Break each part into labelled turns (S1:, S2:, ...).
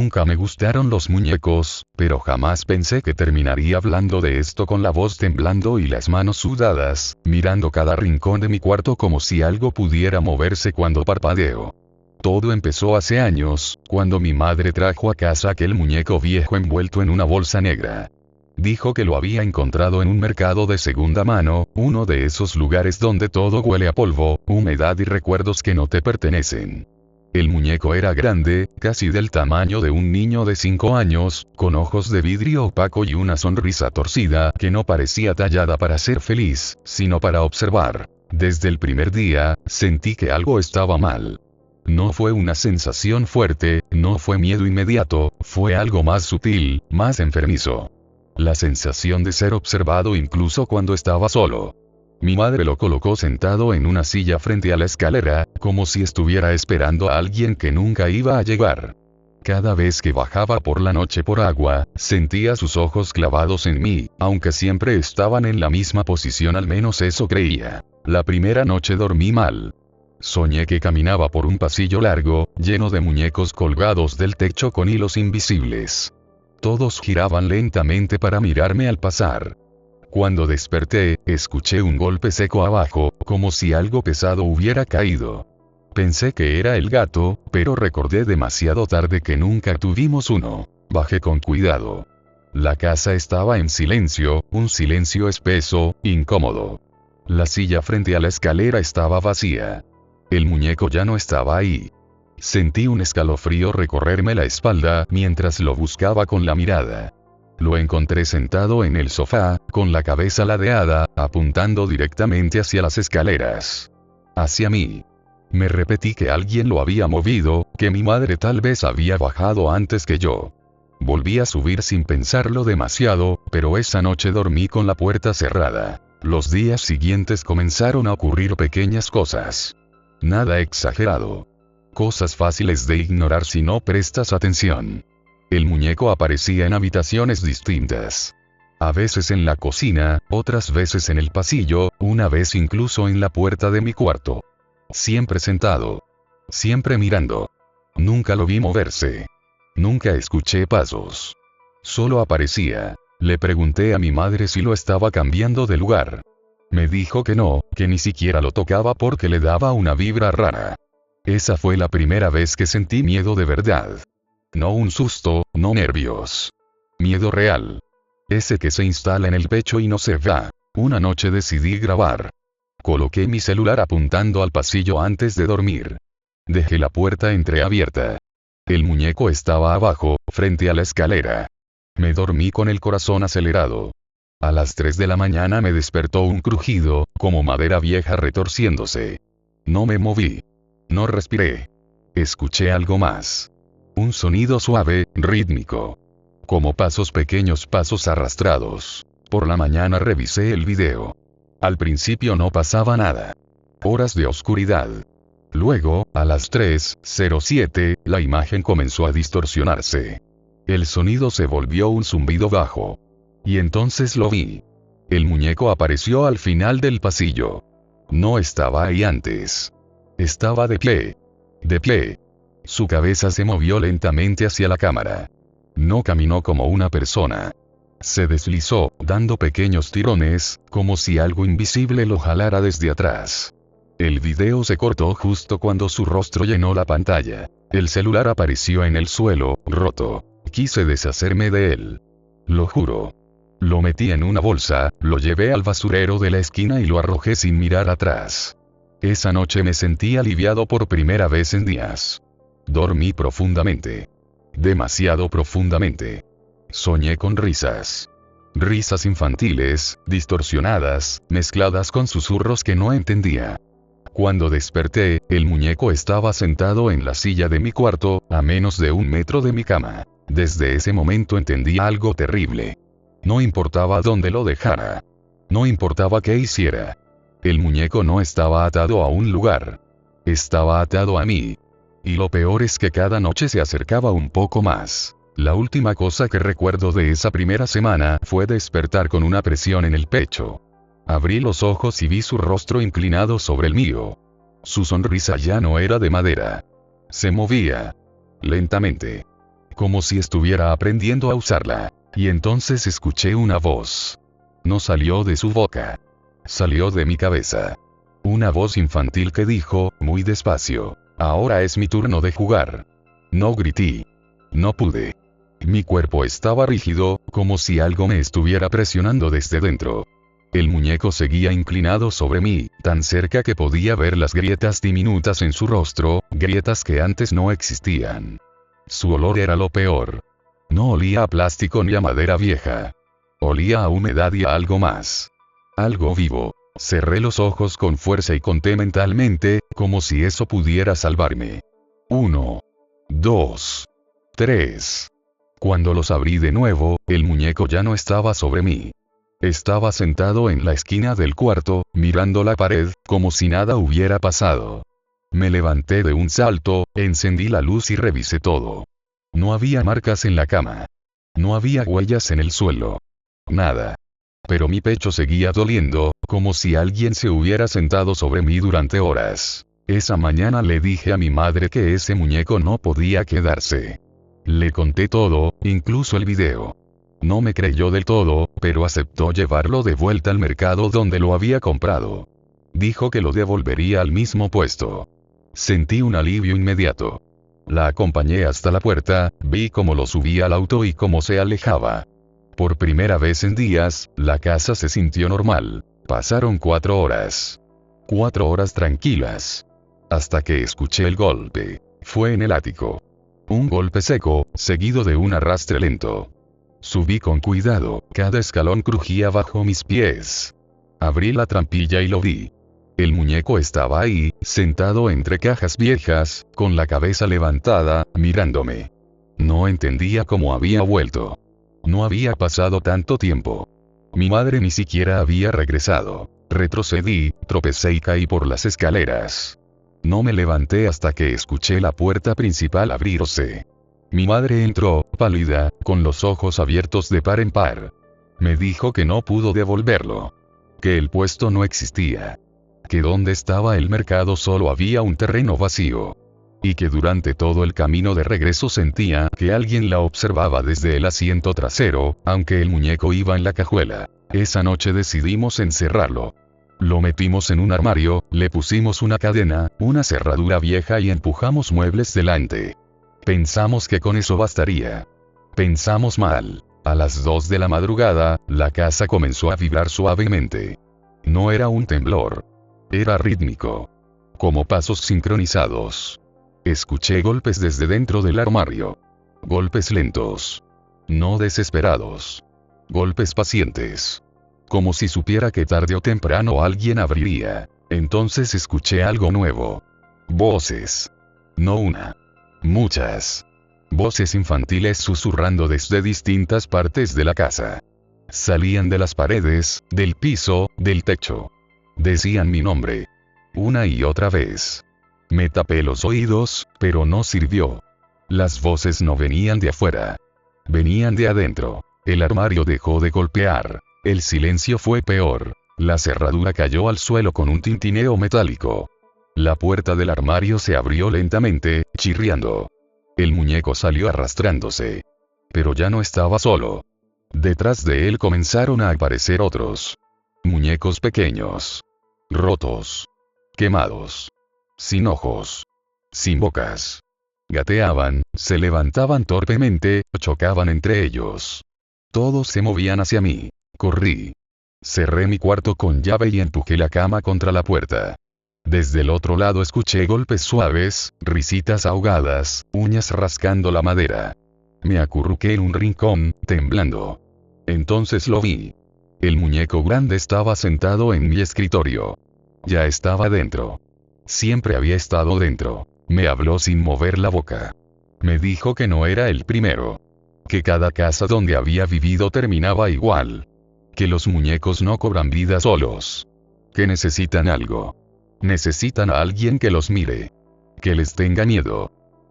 S1: Nunca me gustaron los muñecos, pero jamás pensé que terminaría hablando de esto con la voz temblando y las manos sudadas, mirando cada rincón de mi cuarto como si algo pudiera moverse cuando parpadeo. Todo empezó hace años, cuando mi madre trajo a casa aquel muñeco viejo envuelto en una bolsa negra. Dijo que lo había encontrado en un mercado de segunda mano, uno de esos lugares donde todo huele a polvo, humedad y recuerdos que no te pertenecen. El muñeco era grande, casi del tamaño de un niño de 5 años, con ojos de vidrio opaco y una sonrisa torcida que no parecía tallada para ser feliz, sino para observar. Desde el primer día, sentí que algo estaba mal. No fue una sensación fuerte, no fue miedo inmediato, fue algo más sutil, más enfermizo. La sensación de ser observado incluso cuando estaba solo. Mi madre lo colocó sentado en una silla frente a la escalera, como si estuviera esperando a alguien que nunca iba a llegar. Cada vez que bajaba por la noche por agua, sentía sus ojos clavados en mí, aunque siempre estaban en la misma posición, al menos eso creía. La primera noche dormí mal. Soñé que caminaba por un pasillo largo, lleno de muñecos colgados del techo con hilos invisibles. Todos giraban lentamente para mirarme al pasar. Cuando desperté, escuché un golpe seco abajo, como si algo pesado hubiera caído. Pensé que era el gato, pero recordé demasiado tarde que nunca tuvimos uno. Bajé con cuidado. La casa estaba en silencio, un silencio espeso, incómodo. La silla frente a la escalera estaba vacía. El muñeco ya no estaba ahí. Sentí un escalofrío recorrerme la espalda mientras lo buscaba con la mirada. Lo encontré sentado en el sofá, con la cabeza ladeada, apuntando directamente hacia las escaleras. Hacia mí. Me repetí que alguien lo había movido, que mi madre tal vez había bajado antes que yo. Volví a subir sin pensarlo demasiado, pero esa noche dormí con la puerta cerrada. Los días siguientes comenzaron a ocurrir pequeñas cosas. Nada exagerado. Cosas fáciles de ignorar si no prestas atención. El muñeco aparecía en habitaciones distintas. A veces en la cocina, otras veces en el pasillo, una vez incluso en la puerta de mi cuarto. Siempre sentado. Siempre mirando. Nunca lo vi moverse. Nunca escuché pasos. Solo aparecía. Le pregunté a mi madre si lo estaba cambiando de lugar. Me dijo que no, que ni siquiera lo tocaba porque le daba una vibra rara. Esa fue la primera vez que sentí miedo de verdad. No un susto, no nervios. Miedo real. Ese que se instala en el pecho y no se va. Una noche decidí grabar. Coloqué mi celular apuntando al pasillo antes de dormir. Dejé la puerta entreabierta. El muñeco estaba abajo, frente a la escalera. Me dormí con el corazón acelerado. A las 3 de la mañana me despertó un crujido, como madera vieja retorciéndose. No me moví. No respiré. Escuché algo más. Un sonido suave, rítmico. Como pasos pequeños, pasos arrastrados. Por la mañana revisé el video. Al principio no pasaba nada. Horas de oscuridad. Luego, a las 3:07, la imagen comenzó a distorsionarse. El sonido se volvió un zumbido bajo. Y entonces lo vi. El muñeco apareció al final del pasillo. No estaba ahí antes. Estaba de pie. De pie. Su cabeza se movió lentamente hacia la cámara. No caminó como una persona. Se deslizó, dando pequeños tirones, como si algo invisible lo jalara desde atrás. El video se cortó justo cuando su rostro llenó la pantalla. El celular apareció en el suelo, roto. Quise deshacerme de él. Lo juro. Lo metí en una bolsa, lo llevé al basurero de la esquina y lo arrojé sin mirar atrás. Esa noche me sentí aliviado por primera vez en días. Dormí profundamente. Demasiado profundamente. Soñé con risas. Risas infantiles, distorsionadas, mezcladas con susurros que no entendía. Cuando desperté, el muñeco estaba sentado en la silla de mi cuarto, a menos de 1 metro de mi cama. Desde ese momento entendí algo terrible. No importaba dónde lo dejara. No importaba qué hiciera. El muñeco no estaba atado a un lugar. Estaba atado a mí. Y lo peor es que cada noche se acercaba un poco más. La última cosa que recuerdo de esa primera semana fue despertar con una presión en el pecho. Abrí los ojos y vi su rostro inclinado sobre el mío. Su sonrisa ya no era de madera. Se movía. Lentamente. como si estuviera aprendiendo a usarla. Y entonces escuché una voz. No salió de su boca. Salió de mi cabeza. Una voz infantil que dijo, muy despacio: ahora es mi turno de jugar. No grité. No pude. Mi cuerpo estaba rígido, como si algo me estuviera presionando desde dentro. El muñeco seguía inclinado sobre mí, tan cerca que podía ver las grietas diminutas en su rostro, grietas que antes no existían. Su olor era lo peor. No olía a plástico ni a madera vieja. Olía a humedad y a algo más. Algo vivo. Cerré los ojos con fuerza y conté mentalmente, como si eso pudiera salvarme. 1, 2, 3. Cuando los abrí de nuevo, el muñeco ya no estaba sobre mí. Estaba sentado en la esquina del cuarto, mirando la pared, como si nada hubiera pasado. Me levanté de un salto, encendí la luz y revisé todo. No había marcas en la cama. No había huellas en el suelo. Nada. Pero mi pecho seguía doliendo, como si alguien se hubiera sentado sobre mí durante horas. Esa mañana le dije a mi madre que ese muñeco no podía quedarse. Le conté todo, incluso el video. No me creyó del todo, pero aceptó llevarlo de vuelta al mercado donde lo había comprado. Dijo que lo devolvería al mismo puesto. Sentí un alivio inmediato. La acompañé hasta la puerta, vi cómo lo subía al auto y cómo se alejaba. Por primera vez en días, la casa se sintió normal. Pasaron 4 horas. 4 horas tranquilas. Hasta que escuché el golpe. Fue en el ático. Un golpe seco, seguido de un arrastre lento. Subí con cuidado, cada escalón crujía bajo mis pies. Abrí la trampilla y lo vi. El muñeco estaba ahí, sentado entre cajas viejas, con la cabeza levantada, mirándome. No entendía cómo había vuelto. No había pasado tanto tiempo. Mi madre ni siquiera había regresado. Retrocedí, tropecé y caí por las escaleras. No me levanté hasta que escuché la puerta principal abrirse. Mi madre entró, pálida, con los ojos abiertos de par en par. Me dijo que no pudo devolverlo. Que el puesto no existía. Que donde estaba el mercado solo había un terreno vacío. Y que durante todo el camino de regreso sentía que alguien la observaba desde el asiento trasero, aunque el muñeco iba en la cajuela. Esa noche decidimos encerrarlo. Lo metimos en un armario, le pusimos una cadena, una cerradura vieja y empujamos muebles delante. Pensamos que con eso bastaría. Pensamos mal. A las 2 de la madrugada, la casa comenzó a vibrar suavemente. No era un temblor. Era rítmico. Como pasos sincronizados. Escuché golpes desde dentro del armario. Golpes lentos. No desesperados. Golpes pacientes. Como si supiera que tarde o temprano alguien abriría. Entonces escuché algo nuevo. Voces. No una. Muchas. Voces infantiles susurrando desde distintas partes de la casa. Salían de las paredes, del piso, del techo. Decían mi nombre. Una y otra vez. Me tapé los oídos, pero no sirvió. Las voces no venían de afuera. Venían de adentro. El armario dejó de golpear. El silencio fue peor. La cerradura cayó al suelo con un tintineo metálico. La puerta del armario se abrió lentamente, chirriando. El muñeco salió arrastrándose. Pero ya no estaba solo. Detrás de él comenzaron a aparecer otros. Muñecos pequeños. Rotos. Quemados. Sin ojos. Sin bocas. Gateaban, se levantaban torpemente, chocaban entre ellos. Todos se movían hacia mí. Corrí. Cerré mi cuarto con llave y empujé la cama contra la puerta. Desde el otro lado escuché golpes suaves, risitas ahogadas, uñas rascando la madera. Me acurruqué en un rincón, temblando. Entonces lo vi. El muñeco grande estaba sentado en mi escritorio. Ya estaba dentro. Siempre había estado dentro. Me habló sin mover la boca. Me dijo que no era el primero. Que cada casa donde había vivido terminaba igual. Que los muñecos no cobran vida solos. Que necesitan algo. Necesitan a alguien que los mire. Que les tenga miedo.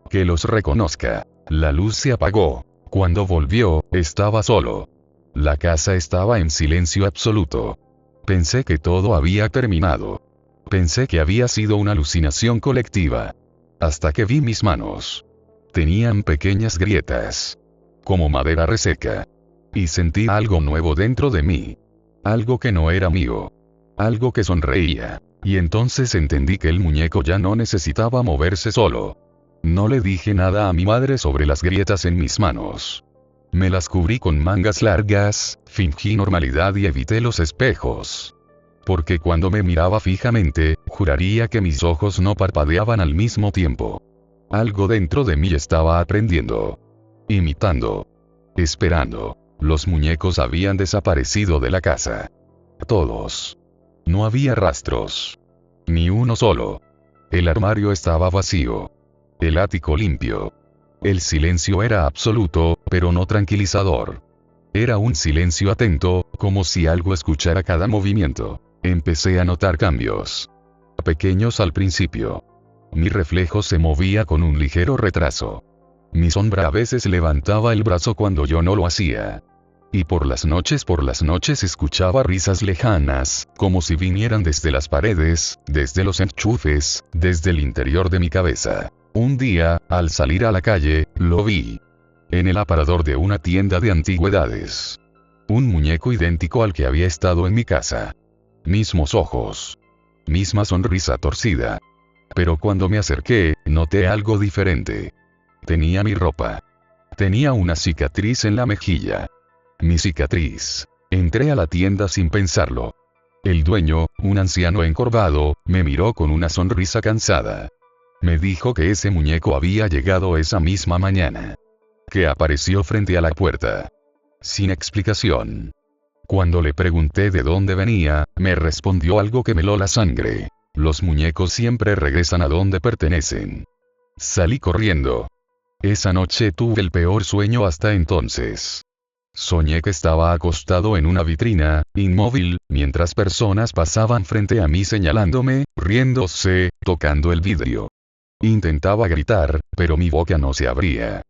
S1: Que los reconozca. La luz se apagó. Cuando volvió, estaba solo. La casa estaba en silencio absoluto. Pensé que todo había terminado. Pensé que había sido una alucinación colectiva. Hasta que vi mis manos. Tenían pequeñas grietas, como madera reseca. Y sentí algo nuevo dentro de mí. Algo que no era mío. Algo que sonreía. Y entonces entendí que el muñeco ya no necesitaba moverse solo. No le dije nada a mi madre sobre las grietas en mis manos. Me las cubrí con mangas largas, fingí normalidad y evité los espejos. Porque cuando me miraba fijamente, juraría que mis ojos no parpadeaban al mismo tiempo. Algo dentro de mí estaba aprendiendo. Imitando. Esperando. Los muñecos habían desaparecido de la casa. Todos. No había rastros. Ni uno solo. El armario estaba vacío. El ático limpio. El silencio era absoluto, pero no tranquilizador. Era un silencio atento, como si algo escuchara cada movimiento. Empecé a notar cambios. Pequeños al principio. Mi reflejo se movía con un ligero retraso. Mi sombra a veces levantaba el brazo cuando yo no lo hacía. Y por las noches escuchaba risas lejanas, como si vinieran desde las paredes, desde los enchufes, desde el interior de mi cabeza. Un día, al salir a la calle, lo vi. En el aparador de una tienda de antigüedades. Un muñeco idéntico al que había estado en mi casa. Mismos ojos. Misma sonrisa torcida. Pero cuando me acerqué, noté algo diferente. Tenía mi ropa. Tenía una cicatriz en la mejilla. Mi cicatriz. Entré a la tienda sin pensarlo. El dueño, un anciano encorvado, me miró con una sonrisa cansada. Me dijo que ese muñeco había llegado esa misma mañana. Que apareció frente a la puerta. Sin explicación. Cuando le pregunté de dónde venía, me respondió algo que me heló la sangre. Los muñecos siempre regresan a donde pertenecen. Salí corriendo. Esa noche tuve el peor sueño hasta entonces. Soñé que estaba acostado en una vitrina, inmóvil, mientras personas pasaban frente a mí señalándome, riéndose, tocando el vidrio. Intentaba gritar, pero mi boca no se abría.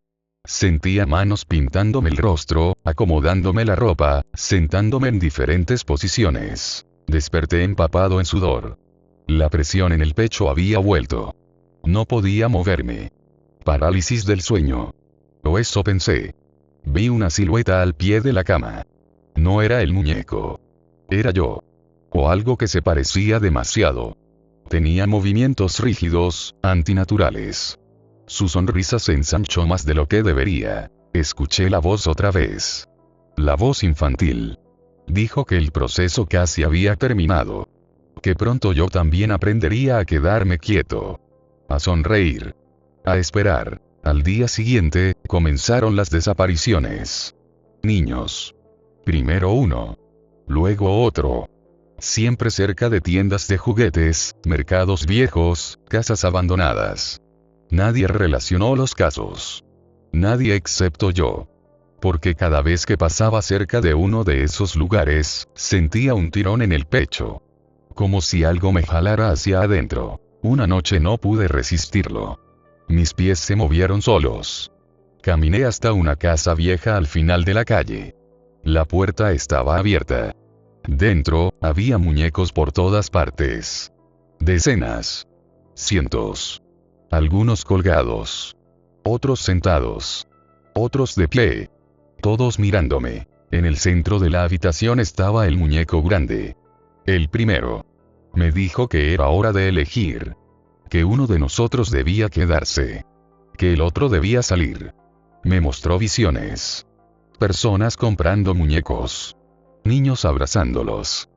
S1: Sentía manos pintándome el rostro, acomodándome la ropa, sentándome en diferentes posiciones. Desperté empapado en sudor. La presión en el pecho había vuelto. No podía moverme. Parálisis del sueño. O eso pensé. Vi una silueta al pie de la cama. No era el muñeco. Era yo. O algo que se parecía demasiado. Tenía movimientos rígidos, antinaturales. Su sonrisa se ensanchó más de lo que debería. Escuché la voz otra vez. La voz infantil. Dijo que el proceso casi había terminado. Que pronto yo también aprendería a quedarme quieto. A sonreír. A esperar. Al día siguiente, comenzaron las desapariciones. Niños. Primero uno. Luego otro. Siempre cerca de tiendas de juguetes, mercados viejos, casas abandonadas. Nadie relacionó los casos. Nadie excepto yo. Porque cada vez que pasaba cerca de uno de esos lugares, sentía un tirón en el pecho. Como si algo me jalara hacia adentro. Una noche no pude resistirlo. Mis pies se movieron solos. Caminé hasta una casa vieja al final de la calle. La puerta estaba abierta. Dentro, había muñecos por todas partes. Decenas. Cientos. Algunos colgados. Otros sentados. Otros de pie. Todos mirándome. En el centro de la habitación estaba el muñeco grande. El primero. Me dijo que era hora de elegir. Que uno de nosotros debía quedarse. Que el otro debía salir. Me mostró visiones. Personas comprando muñecos. Niños abrazándolos.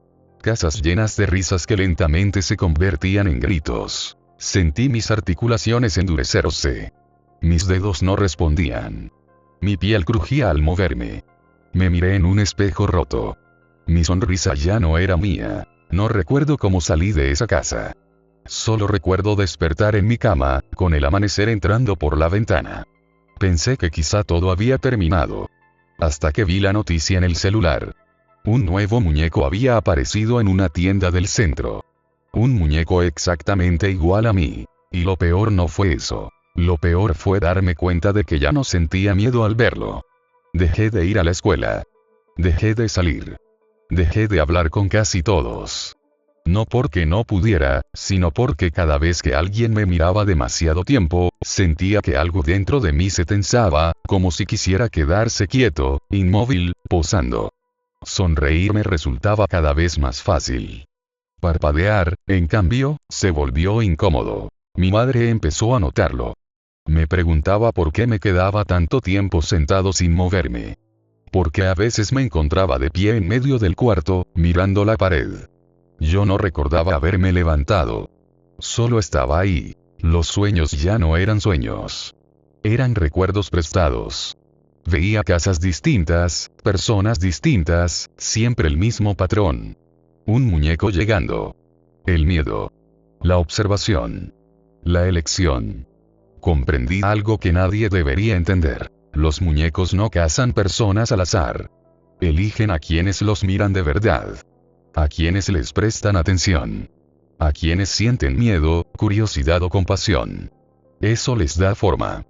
S1: Casas llenas de risas que lentamente se convertían en gritos. Sentí mis articulaciones endurecerse. Mis dedos no respondían. Mi piel crujía al moverme. Me miré en un espejo roto. Mi sonrisa ya no era mía. No recuerdo cómo salí de esa casa. Solo recuerdo despertar en mi cama, con el amanecer entrando por la ventana. Pensé que quizá todo había terminado. Hasta que vi la noticia en el celular. Un nuevo muñeco había aparecido en una tienda del centro. Un muñeco exactamente igual a mí. Y lo peor no fue eso. Lo peor fue darme cuenta de que ya no sentía miedo al verlo. Dejé de ir a la escuela. Dejé de salir. Dejé de hablar con casi todos. No porque no pudiera, sino porque cada vez que alguien me miraba demasiado tiempo, Sentía que algo dentro de mí se tensaba, como si quisiera quedarse quieto, inmóvil, posando. Sonreír me resultaba cada vez más fácil. Parpadear, en cambio, se volvió incómodo. Mi madre empezó a notarlo. Me preguntaba por qué me quedaba tanto tiempo sentado sin moverme. Porque a veces me encontraba de pie en medio del cuarto, mirando la pared. Yo no recordaba haberme levantado. Solo estaba ahí. Los sueños ya no eran sueños. Eran recuerdos prestados. Veía casas distintas, personas distintas, siempre el mismo patrón. Un muñeco llegando. El miedo. La observación. La elección. Comprendí algo que nadie debería entender. Los muñecos no cazan personas al azar. Eligen a quienes los miran de verdad. A quienes les prestan atención. A quienes sienten miedo, curiosidad o compasión. Eso les da forma.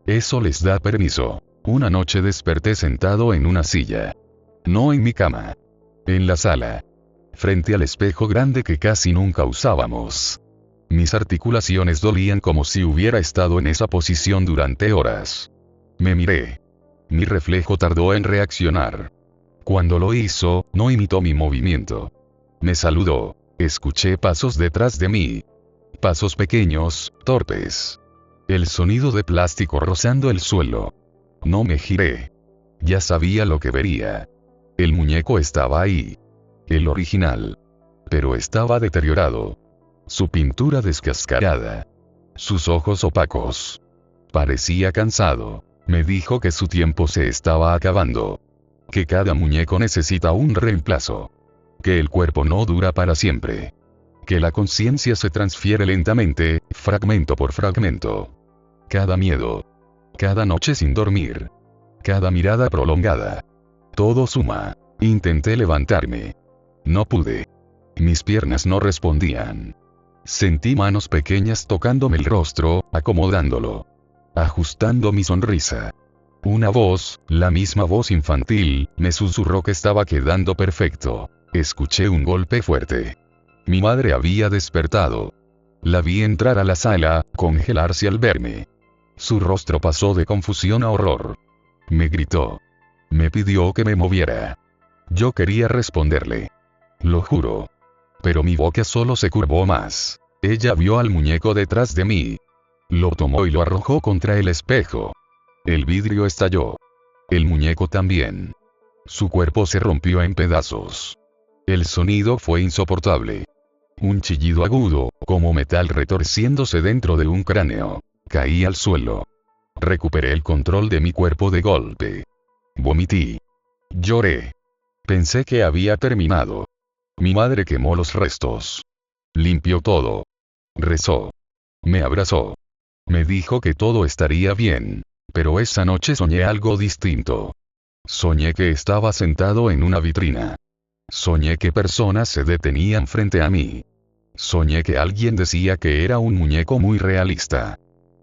S1: Eso les da permiso. Una noche desperté sentado en una silla. No en mi cama. En la sala. Frente al espejo grande que casi nunca usábamos. Mis articulaciones dolían como si hubiera estado en esa posición durante horas. Me miré. Mi reflejo tardó en reaccionar. Cuando lo hizo, no imitó mi movimiento. Me saludó. Escuché pasos detrás de mí. Pasos pequeños, torpes. El sonido de plástico rozando el suelo. No me giré. Ya sabía lo que vería. El muñeco estaba ahí. El original. Pero estaba deteriorado. Su pintura descascarada. Sus ojos opacos. Parecía cansado. Me dijo que su tiempo se estaba acabando. Que cada muñeco necesita un reemplazo. Que el cuerpo no dura para siempre. Que la conciencia se transfiere lentamente, fragmento por fragmento. Cada miedo. Cada noche sin dormir. Cada mirada prolongada. Todo suma. Intenté levantarme. No pude. Mis piernas no respondían. Sentí manos pequeñas tocándome el rostro, acomodándolo. Ajustando mi sonrisa. Una voz, la misma voz infantil, me susurró que estaba quedando perfecto. Escuché un golpe fuerte. Mi madre había despertado. La vi entrar a la sala, congelarse al verme. Su rostro pasó de confusión a horror. Me gritó. Me pidió que me moviera. Yo quería responderle. Lo juro. Pero mi boca solo se curvó más. Ella vio al muñeco detrás de mí. Lo tomó y lo arrojó contra el espejo. El vidrio estalló. El muñeco también. Su cuerpo se rompió en pedazos. El sonido fue insoportable. Un chillido agudo, como metal retorciéndose dentro de un cráneo. Caí al suelo. Recuperé el control de mi cuerpo de golpe. Vomité. Lloré. Pensé que había terminado. Mi madre quemó los restos. Limpió todo. Rezó. Me abrazó. Me dijo que todo estaría bien. Pero esa noche soñé algo distinto. Soñé que estaba sentado en una vitrina. Soñé que personas se detenían frente a mí. Soñé que alguien decía que era un muñeco muy realista.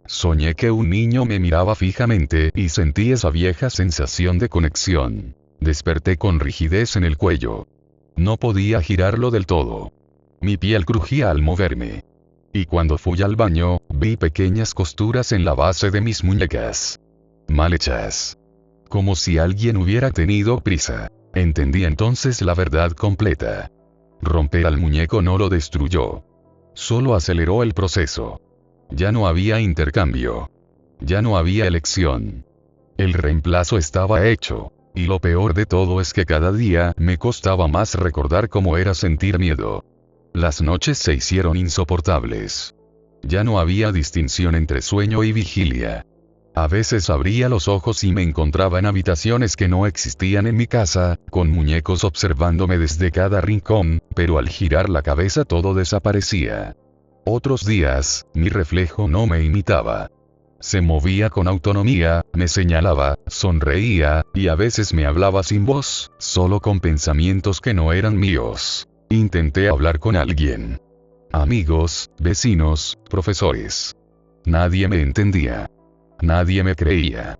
S1: Soñé que un niño me miraba fijamente y sentí esa vieja sensación de conexión. Desperté con rigidez en el cuello. No podía girarlo del todo. Mi piel crujía al moverme. Y cuando fui al baño, vi pequeñas costuras en la base de mis muñecas. Mal hechas. Como si alguien hubiera tenido prisa. Entendí entonces la verdad completa. Romper al muñeco no lo destruyó. Solo aceleró el proceso. Ya no había intercambio. Ya no había elección. El reemplazo estaba hecho. Y lo peor de todo es que cada día me costaba más recordar cómo era sentir miedo. Las noches se hicieron insoportables. Ya no había distinción entre sueño y vigilia. A veces abría los ojos y me encontraba en habitaciones que no existían en mi casa, con muñecos observándome desde cada rincón, pero al girar la cabeza todo desaparecía. Otros días, mi reflejo no me imitaba. Se movía con autonomía, me señalaba, sonreía, y a veces me hablaba sin voz, solo con pensamientos que no eran míos. Intenté hablar con alguien. Amigos, vecinos, profesores. Nadie me entendía. Nadie me creía.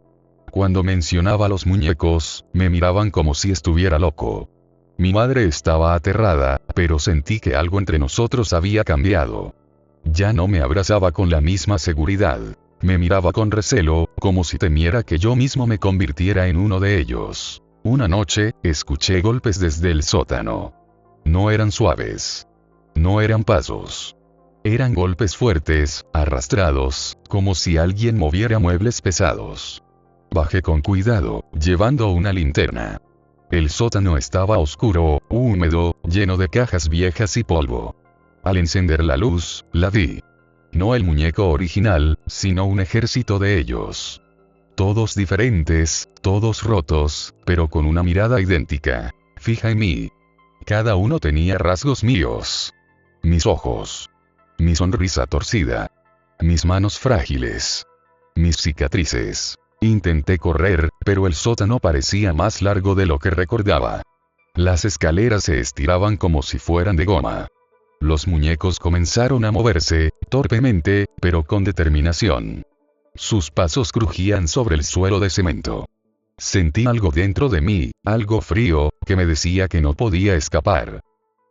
S1: Cuando mencionaba los muñecos, me miraban como si estuviera loco. Mi madre estaba aterrada, pero sentí que algo entre nosotros había cambiado. Ya no me abrazaba con la misma seguridad. Me miraba con recelo, como si temiera que yo mismo me convirtiera en uno de ellos. Una noche, escuché golpes desde el sótano. No eran suaves. No eran pasos. Eran golpes fuertes, arrastrados, como si alguien moviera muebles pesados. Bajé con cuidado, llevando una linterna. El sótano estaba oscuro, húmedo, lleno de cajas viejas y polvo. Al encender la luz, la vi. No el muñeco original, sino un ejército de ellos. Todos diferentes, todos rotos, pero con una mirada idéntica, fija en mí. Cada uno tenía rasgos míos. Mis ojos. Mi sonrisa torcida. Mis manos frágiles. Mis cicatrices. Intenté correr, pero el sótano parecía más largo de lo que recordaba. Las escaleras se estiraban como si fueran de goma. Los muñecos comenzaron a moverse, torpemente, pero con determinación. Sus pasos crujían sobre el suelo de cemento. Sentí algo dentro de mí, algo frío, que me decía que no podía escapar.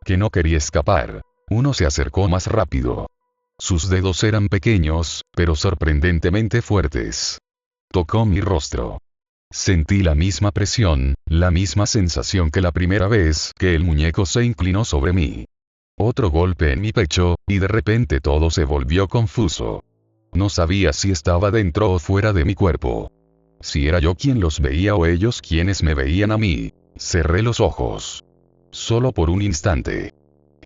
S1: Que no quería escapar. Uno se acercó más rápido. Sus dedos eran pequeños, pero sorprendentemente fuertes. Tocó mi rostro. Sentí la misma presión, la misma sensación que la primera vez que el muñeco se inclinó sobre mí. Otro golpe en mi pecho, y de repente todo se volvió confuso. No sabía si estaba dentro o fuera de mi cuerpo. Si era yo quien los veía o ellos quienes me veían a mí. Cerré los ojos. Solo por un instante.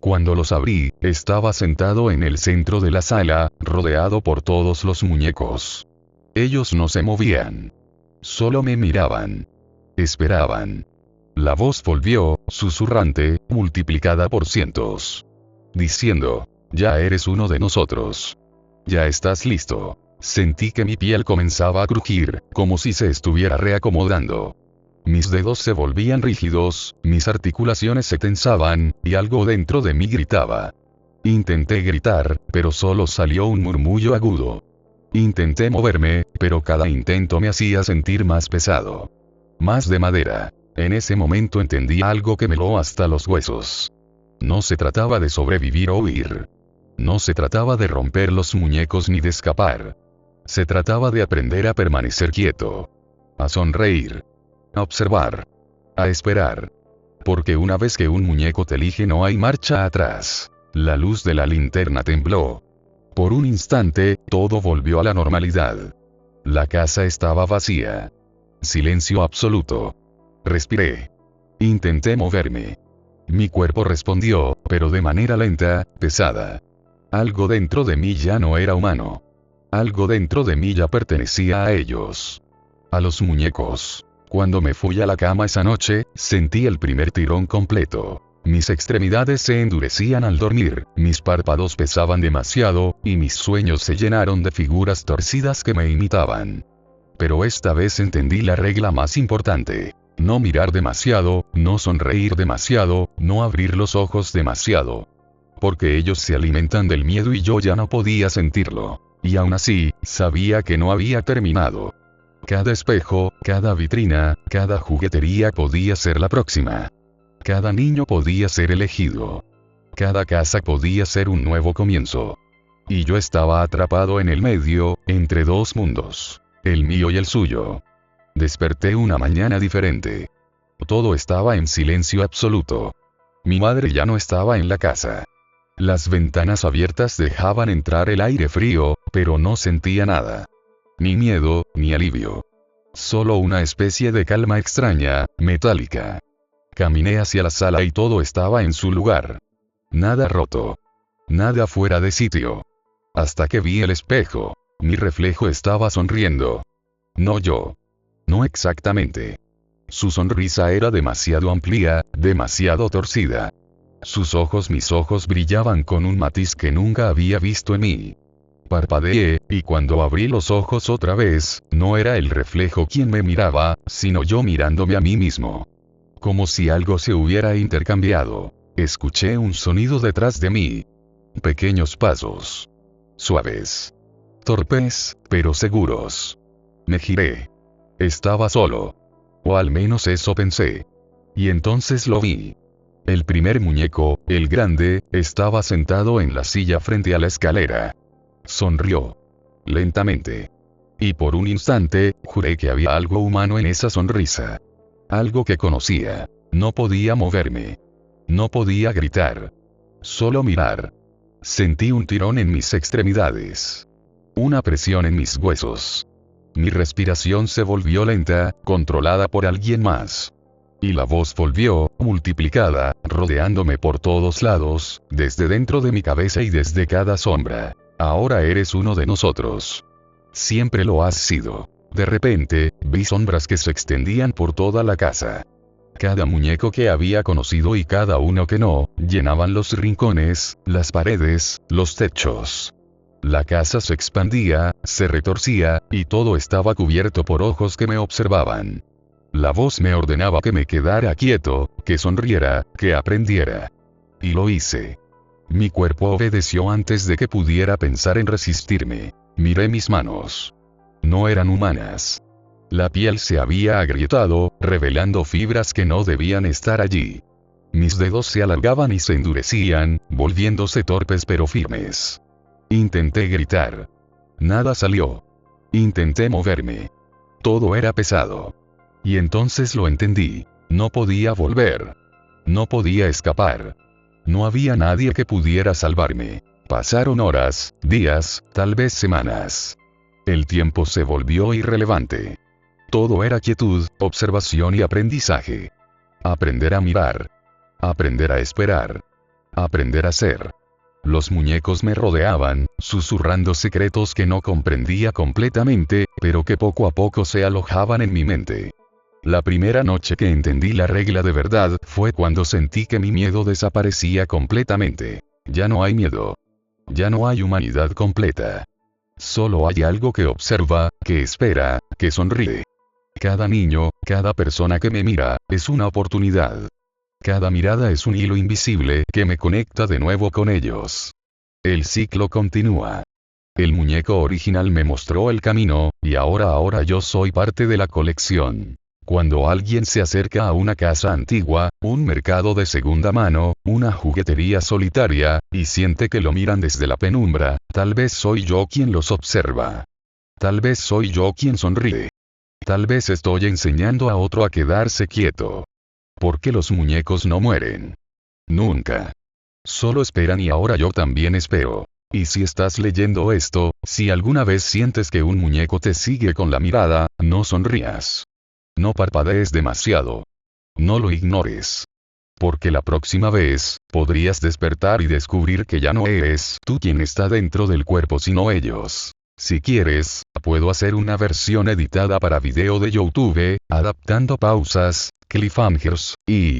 S1: Cuando los abrí, estaba sentado en el centro de la sala, rodeado por todos los muñecos. Ellos no se movían. Solo me miraban. Esperaban. La voz volvió, susurrante, multiplicada por cientos. Diciendo, ya eres uno de nosotros. Ya estás listo. Sentí que mi piel comenzaba a crujir, como si se estuviera reacomodando. Mis dedos se volvían rígidos, mis articulaciones se tensaban, y algo dentro de mí gritaba. Intenté gritar, pero solo salió un murmullo agudo. Intenté moverme, pero cada intento me hacía sentir más pesado. Más de madera. En ese momento entendí algo que me heló hasta los huesos. No se trataba de sobrevivir o huir. No se trataba de romper los muñecos ni de escapar. Se trataba de aprender a permanecer quieto. A sonreír. A observar. A esperar. Porque una vez que un muñeco te elige no hay marcha atrás. La luz de la linterna tembló. Por un instante, todo volvió a la normalidad. La casa estaba vacía. Silencio absoluto. Respiré. Intenté moverme. Mi cuerpo respondió, pero de manera lenta, pesada. Algo dentro de mí ya no era humano. Algo dentro de mí ya pertenecía a ellos. A los muñecos. Cuando me fui a la cama esa noche, sentí el primer tirón completo. Mis extremidades se endurecían al dormir, mis párpados pesaban demasiado, y mis sueños se llenaron de figuras torcidas que me imitaban. Pero esta vez entendí la regla más importante. No mirar demasiado, no sonreír demasiado, no abrir los ojos demasiado. Porque ellos se alimentan del miedo y yo ya no podía sentirlo. Y aún así, sabía que no había terminado. Cada espejo, cada vitrina, cada juguetería podía ser la próxima. Cada niño podía ser elegido. Cada casa podía ser un nuevo comienzo. Y yo estaba atrapado en el medio, entre dos mundos. El mío y el suyo. Desperté una mañana diferente. Todo estaba en silencio absoluto. Mi madre ya no estaba en la casa. Las ventanas abiertas dejaban entrar el aire frío, pero no sentía nada. Ni miedo, ni alivio. Solo una especie de calma extraña, metálica. Caminé hacia la sala y todo estaba en su lugar. Nada roto. Nada fuera de sitio. Hasta que vi el espejo. Mi reflejo estaba sonriendo. No yo. No exactamente. Su sonrisa era demasiado amplia, demasiado torcida. Sus ojos, mis ojos brillaban con un matiz que nunca había visto en mí. Parpadeé, y cuando abrí los ojos otra vez, no era el reflejo quien me miraba, sino yo mirándome a mí mismo. Como si algo se hubiera intercambiado. Escuché un sonido detrás de mí. Pequeños pasos. Suaves. Torpes, pero seguros. Me giré. Estaba solo. O al menos eso pensé. Y entonces lo vi. El primer muñeco, el grande, estaba sentado en la silla frente a la escalera. Sonrió. lentamente. Y por un instante, juré que había algo humano en esa sonrisa. Algo que conocía. No podía moverme. No podía gritar. Solo mirar. Sentí un tirón en mis extremidades. Una presión en mis huesos. Mi respiración se volvió lenta, controlada por alguien más. Y la voz volvió, multiplicada, rodeándome por todos lados, desde dentro de mi cabeza y desde cada sombra. Ahora eres uno de nosotros. Siempre lo has sido. De repente, vi sombras que se extendían por toda la casa. Cada muñeco que había conocido y cada uno que no, llenaban los rincones, las paredes, los techos. La casa se expandía, se retorcía, y todo estaba cubierto por ojos que me observaban. La voz me ordenaba que me quedara quieto, que sonriera, que aprendiera. Y lo hice. Mi cuerpo obedeció antes de que pudiera pensar en resistirme. Miré mis manos. No eran humanas. La piel se había agrietado, revelando fibras que no debían estar allí. Mis dedos se alargaban y se endurecían, volviéndose torpes pero firmes. Intenté gritar. Nada salió. Intenté moverme. Todo era pesado. Y entonces lo entendí. No podía volver. No podía escapar. No había nadie que pudiera salvarme. Pasaron horas, días, tal vez semanas. El tiempo se volvió irrelevante. Todo era quietud, observación y aprendizaje. Aprender a mirar. Aprender a esperar. Aprender a ser. Los muñecos me rodeaban, susurrando secretos que no comprendía completamente, pero que poco a poco se alojaban en mi mente. La primera noche que entendí la regla de verdad fue cuando sentí que mi miedo desaparecía completamente. Ya no hay miedo. Ya no hay humanidad completa. Solo hay algo que observa, que espera, que sonríe. Cada niño, cada persona que me mira, es una oportunidad. Cada mirada es un hilo invisible que me conecta de nuevo con ellos. El ciclo continúa. El muñeco original me mostró el camino, y ahora yo soy parte de la colección. Cuando alguien se acerca a una casa antigua, un mercado de segunda mano, una juguetería solitaria, y siente que lo miran desde la penumbra, tal vez soy yo quien los observa. Tal vez soy yo quien sonríe. Tal vez estoy enseñando a otro a quedarse quieto. Porque los muñecos no mueren. Nunca. Solo esperan y ahora yo también espero. Y si estás leyendo esto, si alguna vez sientes que un muñeco te sigue con la mirada, no sonrías. No parpadees demasiado. No lo ignores. Porque la próxima vez, podrías despertar y descubrir que ya no eres tú quien está dentro del cuerpo sino ellos. Si quieres, puedo hacer una versión editada para video de YouTube, adaptando pausas, cliffhangers, y